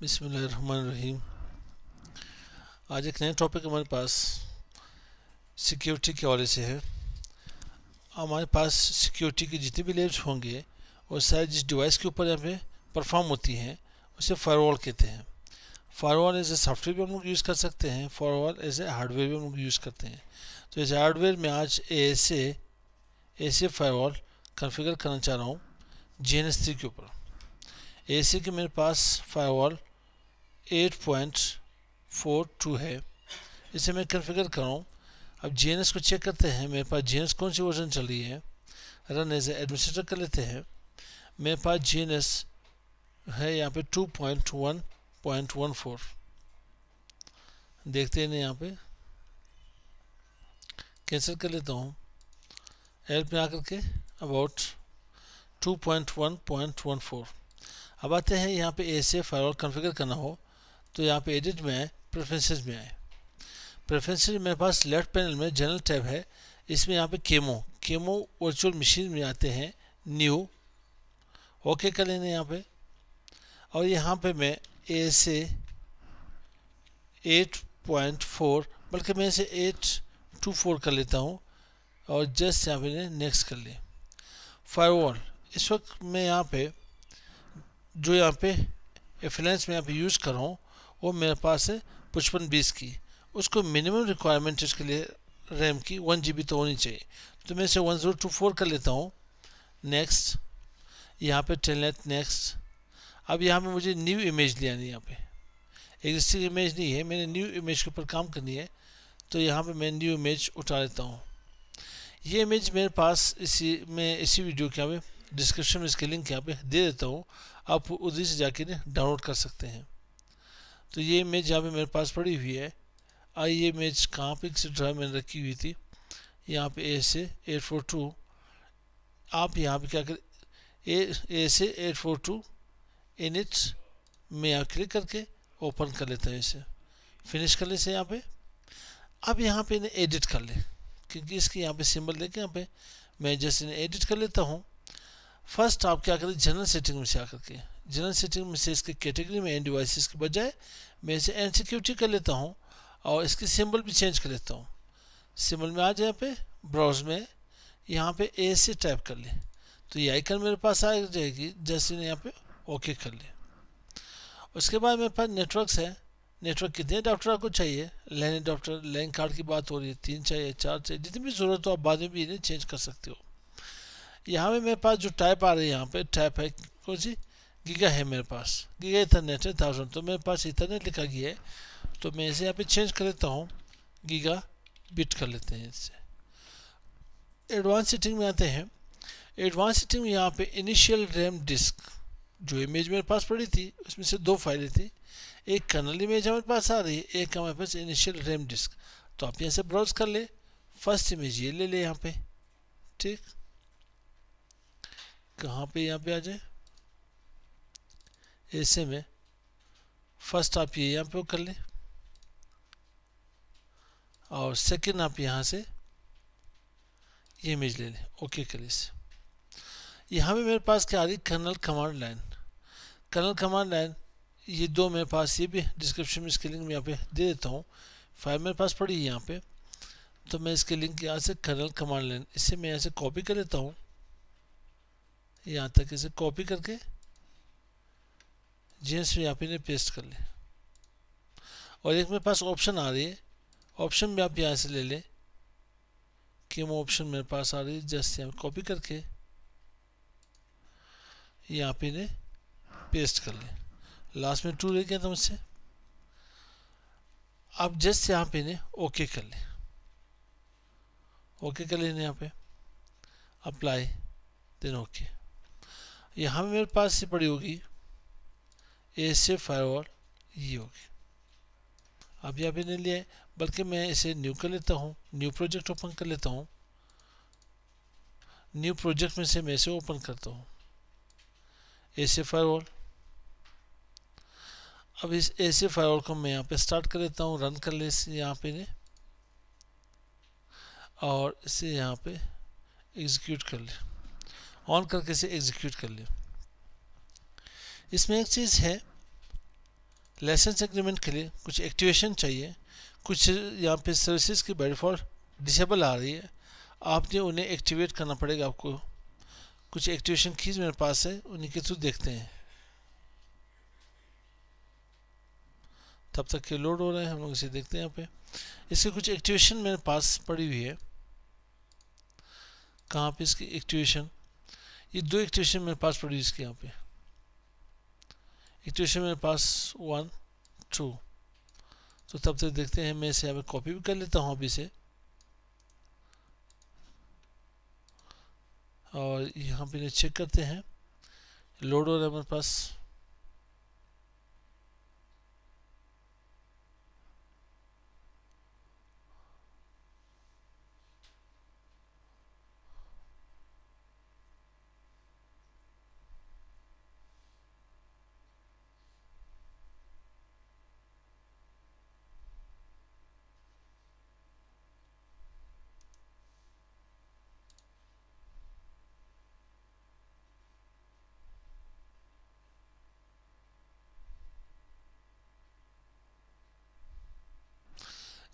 बिस्मिल्लाहिर्रहमानिर्रहीम। आज एक नया टॉपिक हमारे पास सिक्योरिटी के हवाले से है। हमारे पास सिक्योरिटी के जितने भी लेयर्स होंगे वो सारे जिस डिवाइस के ऊपर यहाँ पे परफॉर्म होती हैं उसे फायरवॉल कहते हैं। फायरवॉल एज ए सॉफ्टवेयर भी हम लोग यूज़ कर सकते हैं, फायरवॉल एज ए हार्डवेयर भी हम लोग यूज़ करते हैं। तो एज हार्डवेयर में आज ऐसे फायरवॉल कॉन्फ़िगर करना चाह रहा हूँ GNS3 के ऊपर। ऐसे कि मेरे पास फायरवॉल 8.42 है, इसे मैं कॉन्फ़िगर कर रहा हूँ। अब GNS को चेक करते हैं, मेरे पास GNS कौन सी वर्जन चल रही है। रन एज एडमिनिस्ट्रेटर कर लेते हैं। मेरे पास GNS है यहाँ पे 2.1.14। देखते हैं ना, यहाँ पे कैंसिल कर लेता हूँ। हेल्प में आकर के अबाउट 2.1.14। अब आते हैं यहाँ पे ऐसे फायरवॉल कॉन्फ़िगर करना हो तो यहाँ पे एडिट में आए, प्रेफरेंसेस में आए। प्रेफरेंसेस मेरे पास लेफ्ट पैनल में जनरल टैब है, इसमें यहाँ पे केमो वर्चुअल मशीन में आते हैं, न्यू ओके कर लेने यहाँ पे। और यहाँ पे मैं ऐसे 8.4 बल्कि मैं इसे 824 कर लेता हूँ और जस्ट यहाँ पे नेक्स्ट कर ले। फायरवॉल इस वक्त मैं यहाँ पे जो यहाँ पे एफिलेंस में यहाँ पे यूज़ कर रहा हूँ वो मेरे पास है 5520 की। उसको मिनिमम रिक्वायरमेंट इसके लिए रैम की 1 GB तो होनी चाहिए, तो मैं इसे 1024 कर लेता हूँ। नेक्स्ट यहाँ पे टेलनेट नेक्स्ट। अब यहाँ पे मुझे न्यू इमेज ले आनी है, यहाँ पे एग्जिस्टिंग इमेज नहीं है, मैंने न्यू इमेज के ऊपर काम करनी है। तो यहाँ पे मैं न्यू इमेज उठा लेता हूँ। ये इमेज मेरे पास इसी वीडियो के यहाँ पे डिस्क्रिप्शन में इसके लिंक यहाँ पे दे देता हूँ, आप उसी से जाके डाउनलोड कर सकते हैं। तो ये इमेज यहाँ पे मेरे पास पड़ी हुई है। ये इमेज कहाँ पे किसी ड्राइव में रखी हुई थी, यहाँ पे ए से 842। आप यहाँ पे क्या करें, ए से 842 इनिट में यहाँ क्लिक करके ओपन कर लेते हैं, इसे फिनिश कर ले इसे यहाँ पे। अब यहाँ पे इन्हें एडिट कर ले, क्योंकि इसके यहाँ पे सिंबल लेके यहाँ पे मैं जैसे इन्हें एडिट कर लेता हूँ। फर्स्ट आप क्या करें, जनरल सेटिंग में से आकर के जनरल सेटिंग में से इसके कैटेगरी में एंड डिवाइसेस के बजाय मैं इसे एंड सिक्योरिटी कर लेता हूँ और इसकी सिंबल भी चेंज कर लेता हूँ। सिंबल में आ जाए पे ब्राउज में यहाँ पे ए से टाइप कर ले तो ये आइकन मेरे पास आ जाएगी, जैसे यहाँ पे ओके कर ले। उसके बाद मेरे पास नेटवर्क्स है। नेटवर्क कितने अडाप्टर आपको चाहिए, लैन अडाप्टर, लैन कार्ड की बात हो रही है, 3 चाहिए 4 चाहिए, जितनी भी ज़रूरत हो आप बाद में भी इन्हें चेंज कर सकते हो। यहाँ पे मेरे पास जो टाइप आ रही है, यहाँ पे टाइप है कौन सी, गीगा है मेरे पास, गीगा इथरनेट है 1000, तो मेरे पास इथरनेट लिखा गया है, तो मैं इसे यहाँ पे चेंज कर लेता हूँ, गीगा बिट कर लेते हैं इससे। एडवांस सेटिंग में आते हैं। एडवांस सेटिंग में यहाँ पे इनिशियल रैम डिस्क, जो इमेज मेरे पास पड़ी थी उसमें से 2 फाइलें थी, एक कर्नल इमेज हमारे पास आ रही है, एक हमारे पास इनिशियल रैम डिस्क। तो आप यहाँ से ब्राउज कर ले, फर्स्ट इमेज ये ले ले यहाँ पे, ठीक, कहाँ पे यहाँ पे आ जाए, ऐसे में फर्स्ट आप ये यहाँ पे कर ले और सेकंड आप यहाँ से ये इमेज ले लें, ओके कर इसे। यहाँ पे मेरे पास क्या आ रही, kernel command line. Kernel command line ये 2 मेरे पास, ये भी डिस्क्रिप्शन में इसके लिंक में यहाँ पे दे देता हूँ। फाइल मेरे पास पड़ी है यहाँ पे, तो मैं इसके लिंक यहाँ से कर्नल कमांड लाइन, इसे मैं यहाँ से कॉपी कर लेता हूँ, यहाँ तक इसे कॉपी करके जीएस में यहाँ पे पेस्ट कर ले। और एक मेरे पास ऑप्शन आ रही है, ऑप्शन भी आप यहाँ से ले लें, केमो ऑप्शन मेरे पास आ रही है, जस्ट यहाँ कॉपी करके यहाँ पे इन्हें पेस्ट कर ले। लास्ट में 2 रह गया था मुझसे, आप जस्ट यहाँ पे इन्हें ओके कर ले, ओके कर लेने यहाँ पे अप्लाई देन ओके। यहाँ मेरे पास से पड़ी होगी ए से फायरवॉल, ये होगी। अब यहाँ पे नहीं लिया है, बल्कि मैं इसे न्यू कर लेता हूँ, न्यू प्रोजेक्ट ओपन कर लेता हूँ। न्यू प्रोजेक्ट में से मैं इसे ओपन करता हूँ, ए से फायरवॉल। अब इस ए से फायरवॉल को मैं यहाँ पे स्टार्ट कर लेता हूँ, रन कर ले इसे यहाँ पे ने, और इसे यहाँ पे एग्जीक्यूट कर ले, ऑन करके इसे एग्जीक्यूट कर ले। इसमें एक चीज़ है, लाइसेंस एग्रीमेंट के लिए कुछ एक्टिवेशन चाहिए, कुछ यहाँ पे सर्विसेज की बाय डिफ़ॉल्ट डिसेबल आ रही है, आपने उन्हें एक्टिवेट करना पड़ेगा। आपको कुछ एक्टिवेशन कीज मेरे पास है, उन्हीं के थ्रू देखते हैं। तब तक के लोड हो रहे हैं, हम लोग इसे देखते हैं। यहाँ पे इसके कुछ एक्टिवेशन मेरे पास पड़ी हुई है। कहाँ पे इसकी एक्टिवेशन, ये दो एक्टिवेशन मेरे पास पड़ी है इसके। यहाँ पे एक्टिवेशन मेरे पास 1 2, तो तब तक देखते हैं। मैं इसे यहाँ पे कॉपी भी कर लेता हूँ अभी से, और यहाँ पे चेक करते हैं लोड हो रहा है मेरे पास।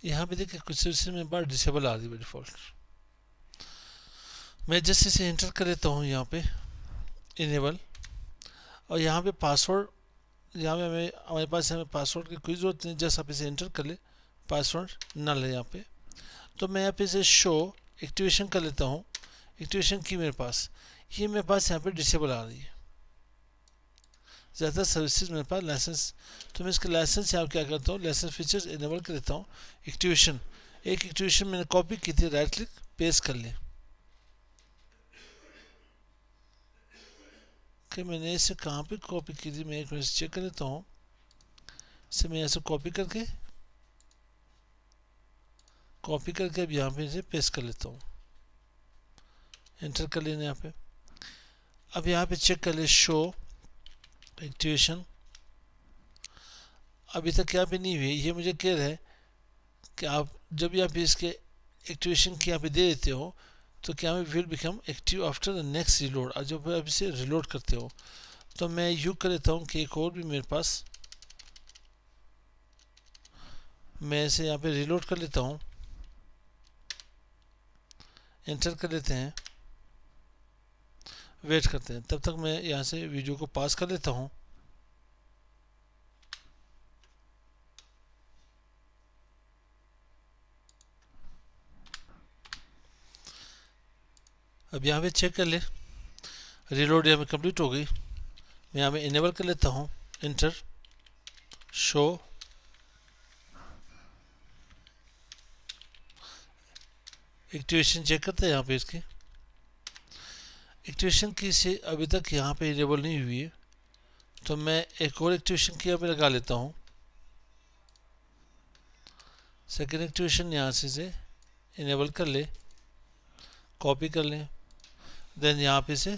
यहाँ पे देखिए कुछ सर्विसेज में बार डिसेबल आ रही है बाय डिफॉल्ट। मैं जैसे इसे एंटर कर लेता हूँ यहाँ पे इनेबल, और यहाँ पे पासवर्ड, यहाँ पे हमारे पास हमें पासवर्ड की कोई ज़रूरत नहीं, जैसे आप इसे एंटर कर ले, पासवर्ड नल है यहाँ पे। तो मैं यहाँ पे इसे शो एक्टिवेशन कर लेता हूँ। एक्टिवेशन की मेरे पास, ये मेरे पास यहाँ पे डिसेबल आ रही है। ज़्यादा सर्विसेज मेरे पास लाइसेंस, तो मैं इसके लाइसेंस यहाँ क्या करता हूँ, लाइसेंस फीचर्स इनेबल कर देता हूँ। एक्टिवेशन, एक एक्टिवेशन मैंने कॉपी की थी, राइट क्लिक पेस्ट कर ले कि मैंने इसे कहाँ पे कॉपी की थी, मैं एक मिनट चेक कर लेता हूँ। इसे मैं ऐसे कॉपी करके अब यहाँ पे इसे पेस्ट कर लेता हूँ, एंटर कर लेना यहाँ पे। अब यहाँ पे चेक कर ले शो एक्टिवेशन, अभी तक यहाँ पे नहीं हुई। ये मुझे कह रहा है कि आप जब यहाँ पे इसके एक्टिवेशन की यहाँ पे दे देते हो तो क्या में will become active after the next reload, और जब आप इसे रिलोड करते हो तो मैं यू कर लेता हूँ कि एक और भी मेरे पास, मैं इसे यहाँ पे रिलोड कर लेता हूँ, एंटर कर लेते हैं, वेट करते हैं। तब तक मैं यहाँ से वीडियो को पास कर लेता हूँ। अब यहाँ पे चेक कर ले, रिलोड यहाँ पे कंप्लीट हो गई। मैं यहाँ पे इनेबल कर लेता हूँ, एंटर, शो एक्टिवेशन चेक करते हैं। यहाँ पे इसकी एक्टिवेशन की से अभी तक यहाँ पे इनेबल नहीं हुई है, तो मैं एक और एक्टिवेशन की यहाँ पे लगा लेता हूँ। सेकेंड एक्टिवेशन यहाँ से इनेबल कर ले, कॉपी कर लें, देन यहाँ पे से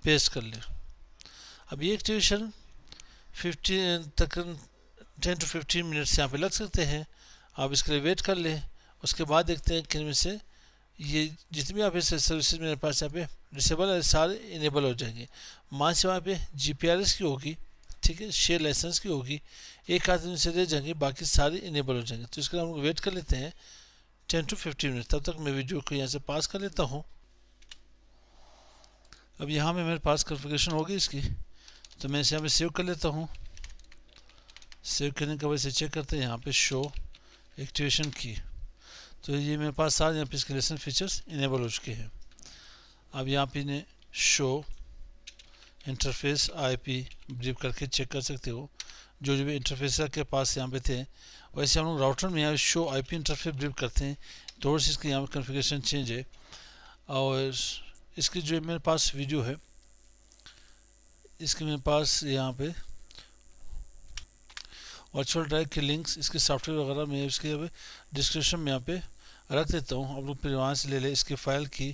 पेस्ट कर लें। अब ये एक्टिवेशन 10 to 15 मिनट्स यहाँ पे लग सकते हैं। आप इसके लिए वेट कर लें, उसके बाद देखते हैं कि इनमें से ये जितनी भी आप इस सर्विसेज मेरे पास यहाँ पे डिसेबल है सारे इनेबल हो जाएंगे। मान से वहाँ पे GPRS की होगी, ठीक है, शेयर लाइसेंस की होगी, एक आध दिन से रह जाएंगे, बाकी सारे इनेबल हो जाएंगे। तो इसके लिए हम लोग वेट कर लेते हैं 10 to 15 मिनट। तब तक मैं वीडियो को यहाँ से पास कर लेता हूँ। अब यहाँ में मेरे पास कॉन्फ़िगरेशन होगी इसकी, तो मैं इसे यहाँ पे सेव कर लेता हूँ। सेव करने के बाद इसे चेक करते हैं, यहाँ पे शो एक्टिवेशन की, तो ये मेरे पास सारे यहाँ पे इसके लाइसेंस फीचर्स इनेबल हो चुके हैं। अब यहाँ पे इन्हें शो इंटरफेस IP ब्रीफ करके चेक कर सकते हो। जो जो भी इंटरफेस के पास यहाँ पे थे, वैसे हम लोग राउटर में यहाँ शो IP इंटरफेस ब्रीफ करते हैं। थोड़ी सी इसकी यहाँ पे कॉन्फ़िगरेशन चेंज है, और इसकी जो मेरे पास वीडियो है, इसके मेरे पास यहाँ पे वर्चुअल ड्राइव के लिंक्स, इसके सॉफ्टवेयर वगैरह मैं इसके यहाँ पे डिस्क्रिप्शन में यहाँ पे रख देता हूँ। आप लोग फिर वहाँ से ले लें। इसके फाइल की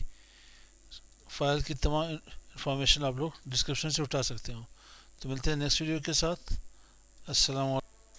तमाम इंफॉर्मेशन आप लोग डिस्क्रिप्शन से उठा सकते हो। तो मिलते हैं नेक्स्ट वीडियो के साथ। अस्सलाम वालेकुम।